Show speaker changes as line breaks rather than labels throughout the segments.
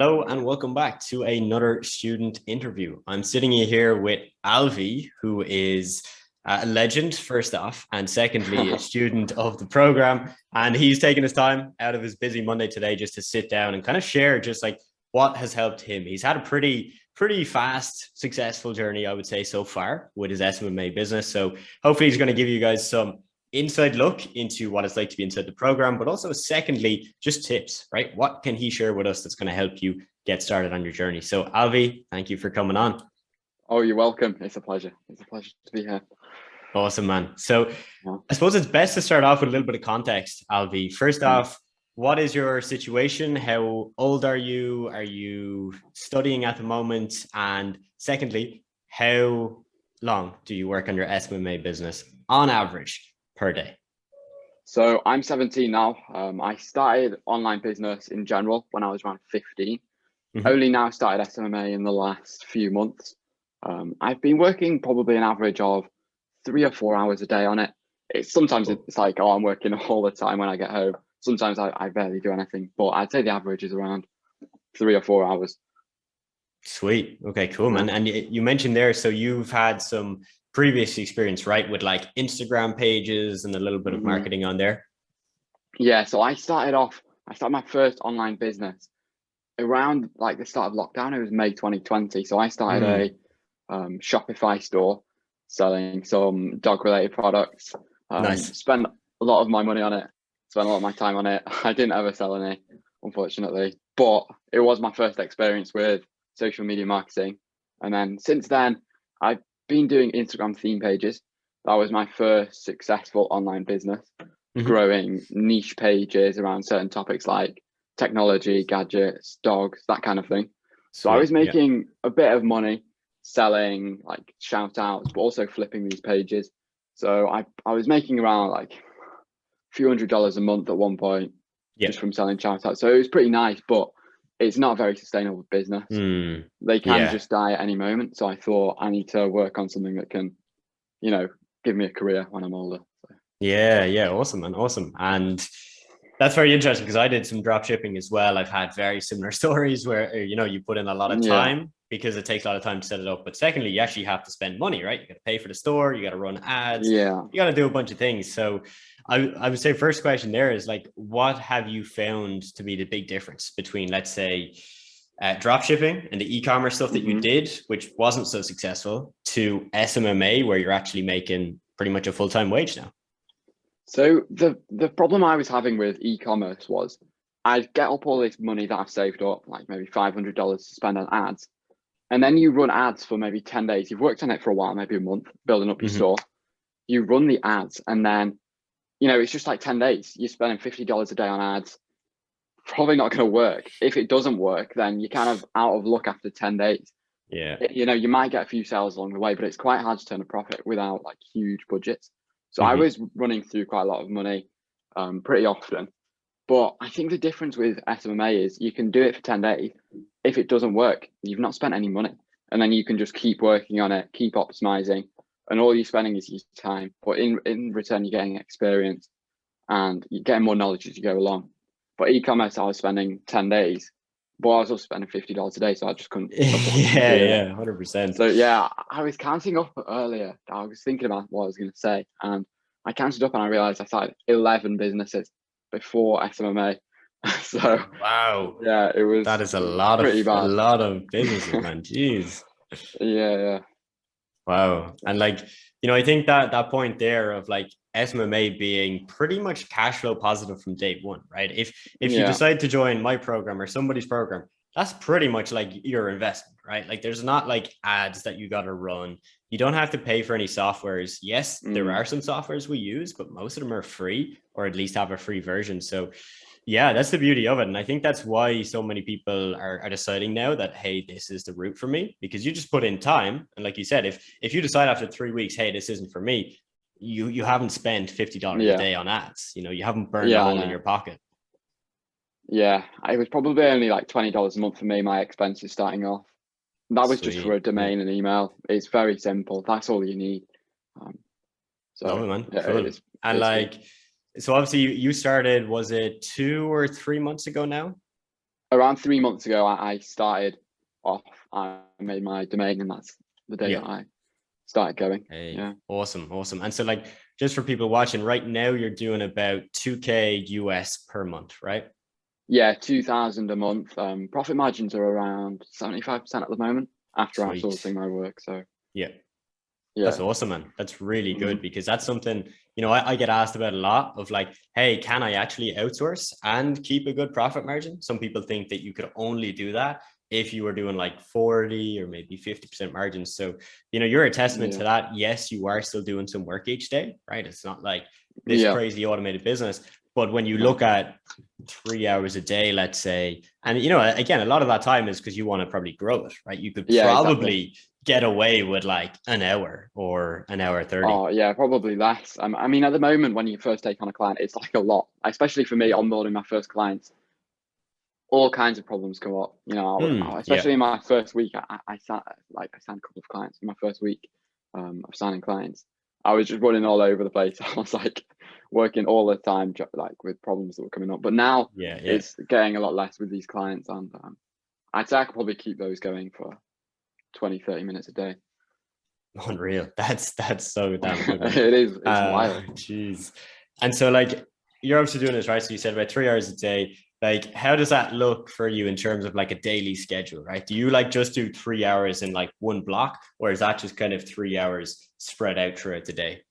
Hello and welcome back to another student interview. I'm sitting here with Alvie, who is a legend, first off, and secondly, a student of the program. And he's taken his time out of his busy Monday today just to sit down and kind of share just like what has helped him. He's had a pretty fast, successful journey, I would say, so far with his SMMA business. So hopefully he's going to give you guys some inside look into what it's like to be inside the program, but also secondly, just tips, right? What can he share with us that's going to help you get started on your journey? So Alvie, thank you for coming on.
Oh, you're welcome. It's a pleasure. It's a pleasure to be here.
Awesome, man. So
Yeah.
I suppose it's best to start off with a little bit of context, Alvie. First off, what is your situation? How old are you? Are you studying at the moment? And secondly, how long do you work on your SMMA business on average per day?
So I'm 17 now. I started online business in general when I was around 15. Only now started SMMA in the last few months. I've been working probably an average of 3 or 4 hours a day on it. Sometimes it's like, oh, I'm working all the time when I get home. Sometimes I barely do anything, but I'd say the average is around 3 or 4 hours.
Sweet. Okay, cool, man. And you mentioned there, so you've had some previous experience, right, with like Instagram pages and a little bit of marketing on there.
Yeah, so I started my first online business around like the start of lockdown. It was May 2020. So I started a Shopify store selling some dog related products.
Nice.
Spent a lot of my money on it, spent a lot of my time on it. I didn't ever sell any, unfortunately, but it was my first experience with social media marketing. And then since then, I've been doing Instagram theme pages. That was my first successful online business, growing niche pages around certain topics like technology, gadgets, dogs, that kind of thing. So I was making a bit of money selling like shout outs, but also flipping these pages. So I was making around like a few $100s a month at one point just from selling shout outs. So it was pretty nice, but it's not a very sustainable business. They can just die at any moment. So I thought I need to work on something that can, give me a career when I'm older. So.
Yeah. Awesome, man. Awesome. And that's very interesting because I did some drop shipping as well. I've had very similar stories where, you put in a lot of time because it takes a lot of time to set it up. But secondly, you actually have to spend money, right? You got to pay for the store, you got to run ads, you got to do a bunch of things. So I would say first question there is like, what have you found to be the big difference between, let's say, drop shipping and the e-commerce stuff that you did, which wasn't so successful, to SMMA, where you're actually making pretty much a full-time wage now?
So the problem I was having with e-commerce was I'd get up all this money that I've saved up, like maybe $500 to spend on ads. And then you run ads for maybe 10 days. You've worked on it for a while, maybe a month, building up your store. You run the ads and then, it's just like 10 days. You're spending $50 a day on ads. Probably not going to work. If it doesn't work, then you're kind of out of luck after 10 days.
Yeah.
You might get a few sales along the way, but it's quite hard to turn a profit without like huge budgets. So I was running through quite a lot of money pretty often. But I think the difference with SMMA is you can do it for 10 days. If it doesn't work, you've not spent any money. And then you can just keep working on it, keep optimizing. And all you're spending is your time. But in return, you're getting experience and you're getting more knowledge as you go along. But e-commerce, I was spending 10 days. But I was also spending $50 a day, so I just couldn't afford to do it.
100%.
So yeah, I was counting up earlier. I was thinking about what I was going to say, and I counted up and I realized I started 11 businesses before SMMA. So
wow,
yeah,
that is a lot of businesses, man. Jeez.
Yeah.
Wow. And like, I think that point there of like SMMA being pretty much cash flow positive from day one, right? If you decide to join my program or somebody's program, that's pretty much like your investment, right? Like there's not like ads that you got to run. You don't have to pay for any softwares. Yes, there are some softwares we use, but most of them are free or at least have a free version. So yeah, that's the beauty of it. And I think that's why so many people are deciding now that, hey, this is the route for me, because you just put in time. And like you said, if you decide after 3 weeks, hey, this isn't for me, you haven't spent $50 a day on ads. You haven't burned a hole in your pocket.
Yeah, it was probably only like $20 a month for me, my expenses starting off. That was just for a domain and email. It's very simple. That's all you need.
Love it, man. Cool. And like, so obviously you started, was it 2 or 3 months ago now?
around 3 months ago, I started off. I made my domain, and that's the day that I started going.
Hey,
yeah.
Awesome. And so like, just for people watching right now, you're doing about 2K US per month, right?
Yeah, 2,000 a month. Profit margins are around 75% at the moment after
Sweet.
outsourcing my work. So
yeah. That's awesome, man. That's really good, because that's something, I get asked about a lot of like, hey, can I actually outsource and keep a good profit margin? Some people think that you could only do that if you were doing like 40 or maybe 50% margins. So, you're a testament to that. Yes, you are still doing some work each day, right? It's not like this crazy automated business. But when you look at 3 hours a day, let's say, and again, a lot of that time is because you want to probably grow it, right? You could probably get away with like an hour or an hour 30.
Oh yeah, probably less. I mean, at the moment, when you first take on a client, it's like a lot, especially for me onboarding my first clients. All kinds of problems come up, especially in my first week. I signed a couple of clients in my first week of signing clients. I was just running all over the place. I was like working all the time, like with problems that were coming up. But now it's getting a lot less with these clients, and I'd say I could probably keep those going for 20-30 minutes a day.
Unreal. That's so damn good, man.
It is. It's wild.
Jeez. And so like, you're obviously doing this, right? So you said about 3 hours a day. Like, how does that look for you in terms of like a daily schedule, right? Do you like just do 3 hours in like one block, or is that just kind of 3 hours spread out throughout the day?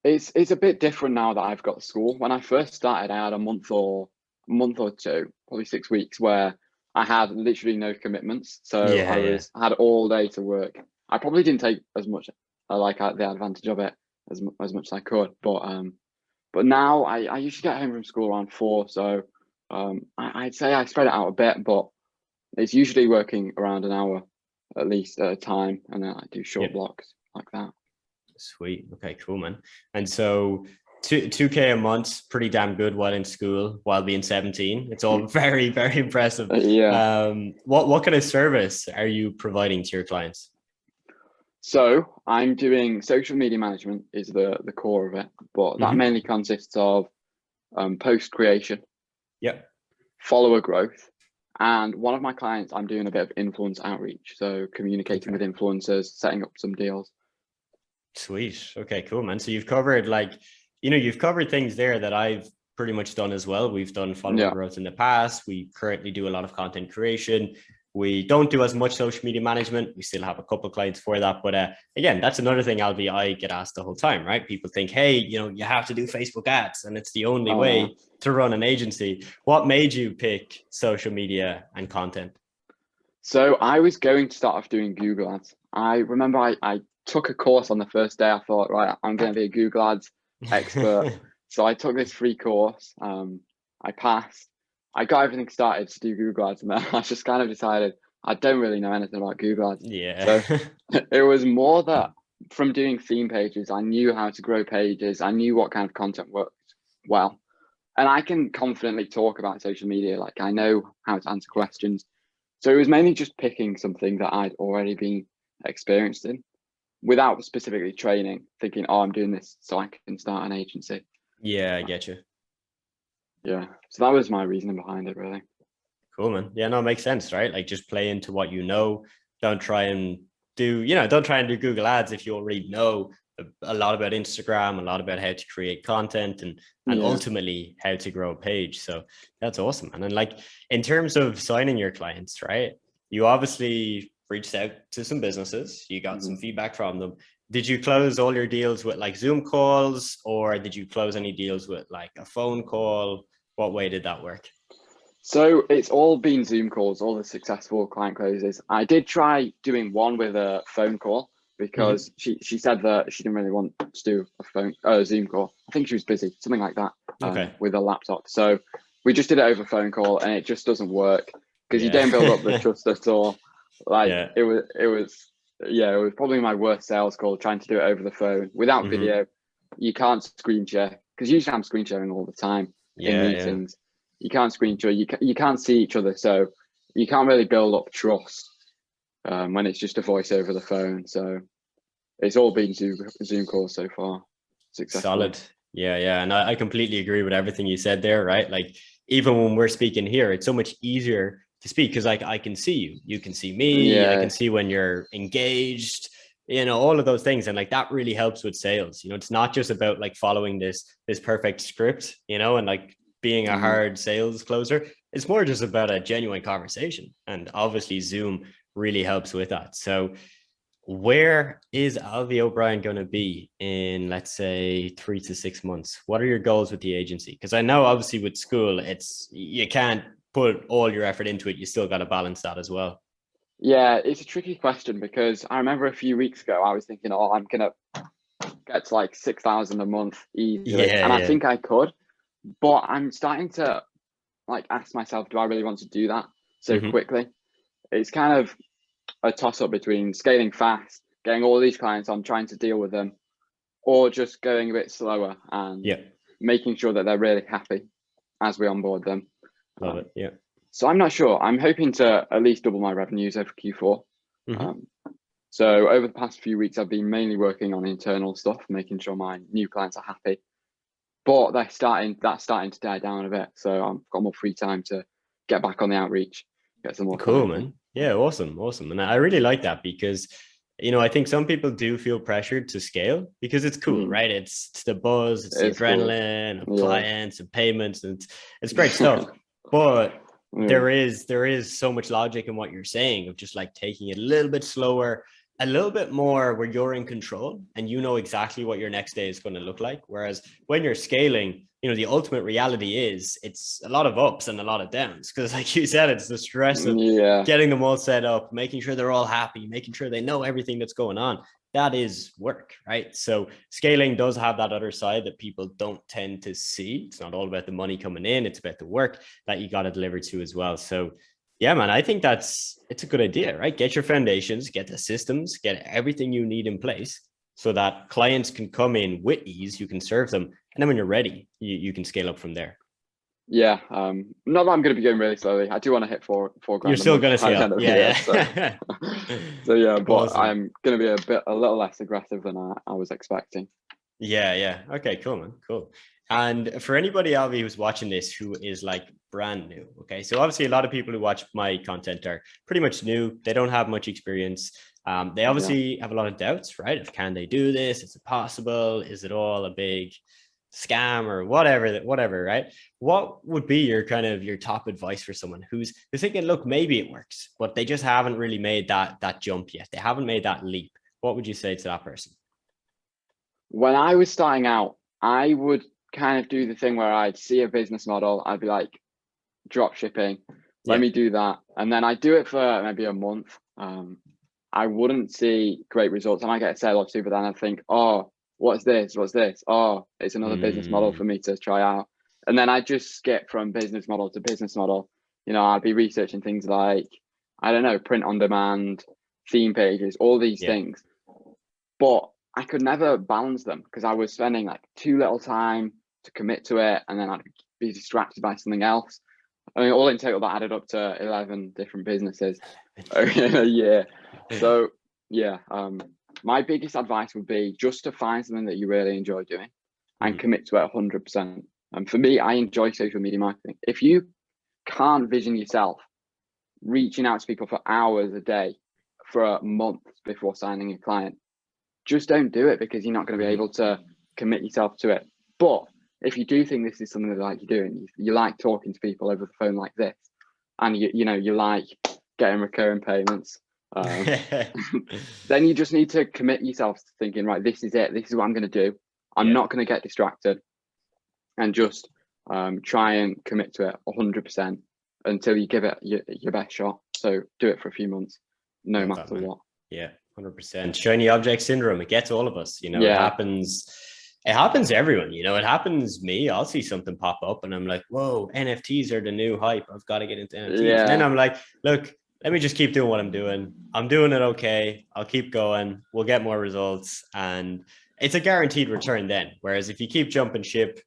It's a bit different now that I've got school. When I first started, I had a month or two, probably 6 weeks, where I had literally no commitments. So I had all day to work. I probably didn't take as much the advantage of it as much as I could, but now I usually get home from school around 4, so I'd say I spread it out a bit, but it's usually working around an hour at least at a time, and then I do short blocks like that.
Sweet. Okay, cool, man. And so 2K a month, pretty damn good while in school, while being 17. It's all very, very impressive. What kind of service are you providing to your clients?
So I'm doing social media management is the core of it, but that mainly consists of post creation, follower growth, and one of my clients, I'm doing a bit of influence outreach, so communicating with influencers, setting up some deals.
Sweet. Okay, cool, man. So you've covered you've covered things there that I've pretty much done as well. We've done follower growth in the past. We currently do a lot of content creation. We don't do as much social media management. We still have a couple of clients for that. But again, that's another thing, Alvie, I get asked the whole time, right? People think, hey, you have to do Facebook ads and it's the only way to run an agency. What made you pick social media and content?
So I was going to start off doing Google ads. I remember I took a course on the first day. I thought, right, I'm going to be a Google ads expert. So I took this free course. I passed. I got everything started to do Google ads, and then I just kind of decided I don't really know anything about Google ads. So it was more that from doing theme pages, I knew how to grow pages. I knew what kind of content worked well. And I can confidently talk about social media. Like, I know how to answer questions. So it was mainly just picking something that I'd already been experienced in without specifically training, thinking, oh, I'm doing this so I can start an agency.
Yeah, I get you.
Yeah, so that was my reasoning behind it, really.
Cool, man. Yeah, no, it makes sense, right? Like, just play into what you know. Don't try and do Google ads if you already know a lot about Instagram, a lot about how to create content, and ultimately how to grow a page. So that's awesome. And then, like, in terms of signing your clients, right? You obviously reached out to some businesses. You got some feedback from them. Did you close all your deals with like Zoom calls, or did you close any deals with like a phone call? What way did that work?
So it's all been Zoom calls, all the successful client closes. I did try doing one with a phone call because she said that she didn't really want to do a Zoom call. I think she was busy, something like that, with a laptop. So we just did it over phone call, and it just doesn't work because you don't build up the trust at all. Like it was probably my worst sales call, trying to do it over the phone without video. You can't screen share because usually I'm screen sharing all the time in meetings. You can't screen share. You can't see each other, so you can't really build up trust when it's just a voice over the phone. So it's all been Zoom calls so far. Successful.
Solid. Yeah. And I completely agree with everything you said there, right? Like, even when we're speaking here, it's so much easier to speak because like I can see you, you can see me, I can see when you're engaged, all of those things. And like that really helps with sales. It's not just about like following this perfect script, and like being a hard sales closer. It's more just about a genuine conversation. And obviously Zoom really helps with that. So where is Alvie O'Brien going to be in, let's say, 3 to 6 months? What are your goals with the agency? Because I know obviously with school, you can't put all your effort into it. You still got to balance that as well.
Yeah, it's a tricky question because I remember a few weeks ago, I was thinking, oh, I'm going to get to like 6,000 a month easily. And I think I could, but I'm starting to like ask myself, do I really want to do that so quickly? It's kind of a toss up between scaling fast, getting all these clients on, trying to deal with them, or just going a bit slower and making sure that they're really happy as we onboard them.
Love it. Yeah.
So I'm not sure. I'm hoping to at least double my revenues over Q4. So over the past few weeks, I've been mainly working on internal stuff, making sure my new clients are happy. But that's starting to die down a bit. So I've got more free time to get back on the outreach, get some more
cool, man. Yeah, awesome. And I really like that because, I think some people do feel pressured to scale because it's cool, right? It's the buzz, it's the adrenaline of clients and payments, and it's great stuff. But there is so much logic in what you're saying of just like taking it a little bit slower, a little bit more where you're in control and you know exactly what your next day is going to look like. Whereas when you're scaling, the ultimate reality is it's a lot of ups and a lot of downs. Because like you said, it's the stress of getting them all set up, making sure they're all happy, making sure they know everything that's going on. That is work, right? So scaling does have that other side that people don't tend to see. It's not all about the money coming in. It's about the work that you got to deliver to as well. So yeah, man, I think it's a good idea, right? Get your foundations, get the systems, get everything you need in place so that clients can come in with ease, you can serve them. And then when you're ready, you can scale up from there.
Yeah. Not that I'm going to be going really slowly. I do want to hit four grand.
You're still going to scale. Yeah.
So yeah, but awesome. I'm going to be a little less aggressive than I was expecting.
Yeah. Okay, cool, man. Cool. And for anybody, Alvie, who's watching this, who is like brand new. Okay. So obviously a lot of people who watch my content are pretty much new. They don't have much experience. They obviously have a lot of doubts, right? Of can they do this? Is it possible? Is it all a big scam or whatever, right? What would be your top advice for someone who's thinking, look, maybe it works, but they just haven't really made that jump yet. They haven't made that leap. What would you say to that person?
When I was starting out, I would kind of do the thing where I'd see a business model. I'd be like, drop shipping, let me do that. And then I do it for maybe a month. I wouldn't see great results. And I get a sale or two, but then I think, oh, what's this? Oh, it's another business model for me to try out. And then I just skip from business model to business model. I'd be researching things like, I don't know, print on demand, theme pages, all these things. But I could never balance them because I was spending like too little time to commit to it. And then I'd be distracted by something else. I mean, all in total, that added up to 11 different businesses in a year. So yeah, my biggest advice would be just to find something that you really enjoy doing and commit to it 100%. And for me, I enjoy social media marketing. If you can't vision yourself reaching out to people for hours a day for a month before signing a client, just don't do it because you're not going to be able to commit yourself to it. But if you do think this is something that like you're doing, you like talking to people over the phone like this, and you like getting recurring payments, then you just need to commit yourself to thinking, right, this is it. This is what I'm going to do. I'm not going to get distracted, and just try and commit to it 100% until you give it your best shot. So do it for a few months, no matter what.
Yeah, 100%. Shiny object syndrome. It gets all of us. It happens. It happens to everyone. It happens me. I'll see something pop up and I'm like, whoa, NFTs are the new hype. I've got to get into NFTs. And then I'm like, look, let me just keep doing what I'm doing. I'm doing it okay. I'll keep going. We'll get more results. And it's a guaranteed return then. Whereas if you keep jumping ship,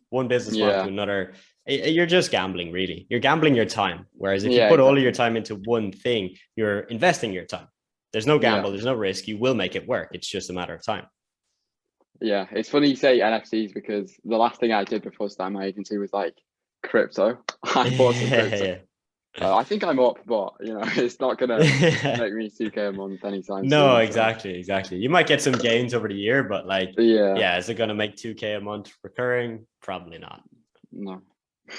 one business model to another, you're just gambling, really. You're gambling your time. Whereas if you put all of your time into one thing, you're investing your time. There's no gamble. There's no risk. You will make it work. It's just a matter of time.
Yeah, it's funny you say NFTs because the last thing I did before starting my agency was like crypto. I bought some crypto.
Yeah.
I think I'm up, but it's not gonna make me 2K a month anytime
No,
soon.
exactly. You might get some gains over the year, but like,
Yeah,
yeah, is it gonna make 2K a month recurring? Probably not.
no.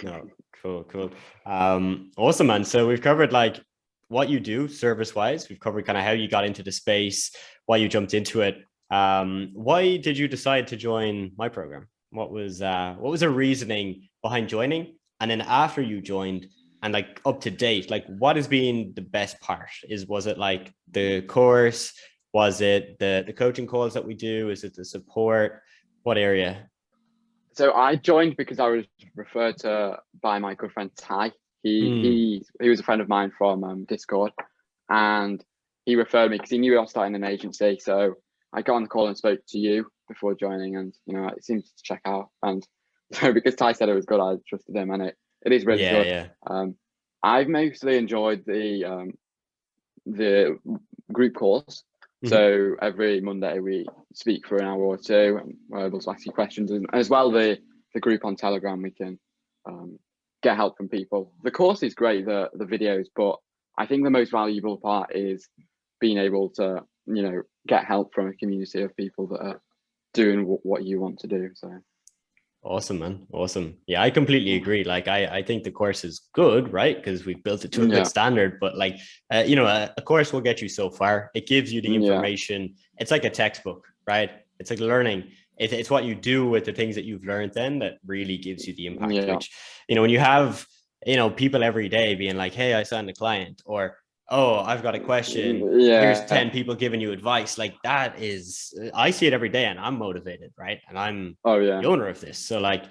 No, cool. Awesome, man. So we've covered like what you do service wise. We've covered kind of how you got into the space, why you jumped into it. Why did you decide to join my program? What was the reasoning behind joining? And then after you joined and like up to date, like what has been the best part? Was it like the course? Was it the coaching calls that we do? Is it the support? What area?
So I joined because I was referred to by my good friend Ty. He was a friend of mine from Discord, and he referred me because he knew I was starting an agency. So I got on the call and spoke to you before joining, and it seemed to check out. And so because Ty said it was good, I trusted him, and it is really good.
Yeah.
I've mostly enjoyed the group calls. So every Monday we speak for an hour or two, and we're able to ask you questions, and as well the group on Telegram, we can get help from people. The course is great, the videos, but I think the most valuable part is being able to get help from a community of people that are doing what you want to do. So
awesome, man. Awesome. Yeah, I completely agree. Like, I think the course is good, right? Because we've built it to a good standard. But like, a course will get you so far. It gives you the information. It's like a textbook, right? It's like learning. It's what you do with the things that you've learned then that really gives you the impact. Which, when you have, people every day being like, hey, I signed a client, or oh, I've got a question. Here's 10 people giving you advice. Like that is, I see it every day and I'm motivated, right? And I'm the owner of this. So like,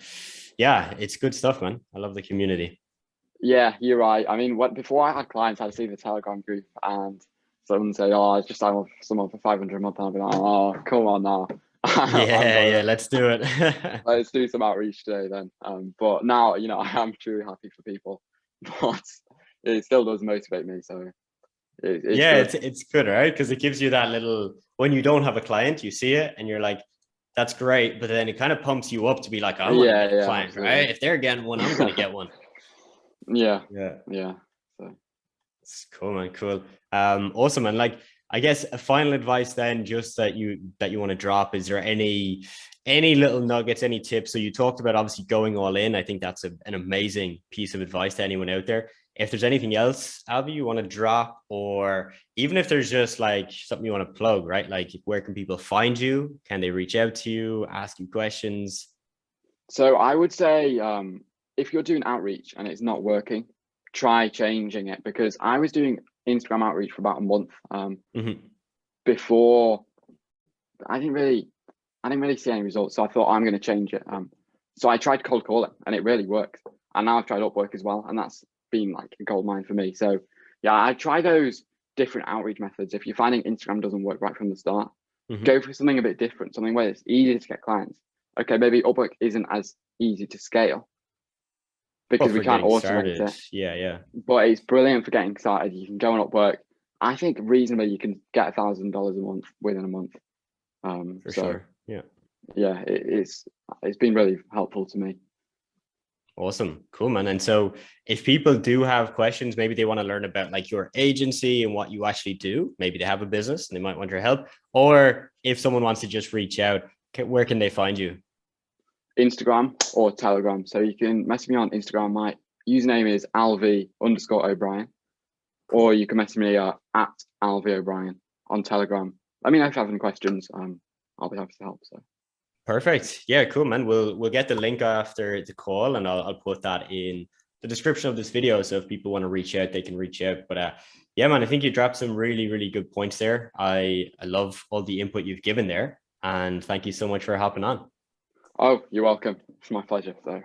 yeah, it's good stuff, man. I love the community.
Yeah, you're right. I mean, before I had clients, I'd see the Telegram group and someone say, oh, I just signed up for someone for 500 a month. And I'd be like, oh, come on now.
Yeah, let's do it.
Let's do some outreach today then. But now, I am truly happy for people, but it still does motivate me. So
it's good, right? Because it gives you that little, when you don't have a client, you see it and you're like, that's great. But then it kind of pumps you up to be like, I want to get a client, absolutely. Right? If they're getting one, I'm going to get one.
Yeah. So
it's cool, man. Cool. Awesome. And like, I guess a final advice then, just that you want to drop, is there any little nuggets, any tips? So you talked about obviously going all in. I think that's an amazing piece of advice to anyone out there. If there's anything else, Alvie, you want to drop, or even if there's just like something you want to plug, right? Like, where can people find you? Can they reach out to you, ask you questions?
So I would say, if you're doing outreach and it's not working, try changing it, because I was doing Instagram outreach for about a month before. I didn't really see any results, so I thought I'm going to change it. So I tried cold calling and it really worked, and now I've tried Upwork as well, and that's been like a gold mine for me. So yeah, I try those different outreach methods. If you're finding Instagram doesn't work right from the start, go for something a bit different, something where it's easier to get clients. Okay, maybe Upwork isn't as easy to scale because we can't automate it.
Yeah.
But it's brilliant for getting started. You can go on Upwork. I think reasonably you can get $1,000 a month within a month.
For sure.
Yeah, it's been really helpful to me.
Awesome. Cool, man. And so if people do have questions, maybe they want to learn about like your agency and what you actually do, maybe they have a business and they might want your help, or if someone wants to just reach out, where can they find you?
Instagram or Telegram. So you can message me on Instagram. My username is Alvie_O'Brien, or you can message me at Alvie O'Brien on Telegram. Let me know if you have any questions. I'll be happy to help. So
perfect. Yeah, cool, man. We'll get the link after the call, and I'll put that in the description of this video. So if people want to reach out, they can reach out. But yeah, man, I think you dropped some really, really good points there. I love all the input you've given there, and thank you so much for hopping on.
Oh, you're welcome. It's my pleasure. So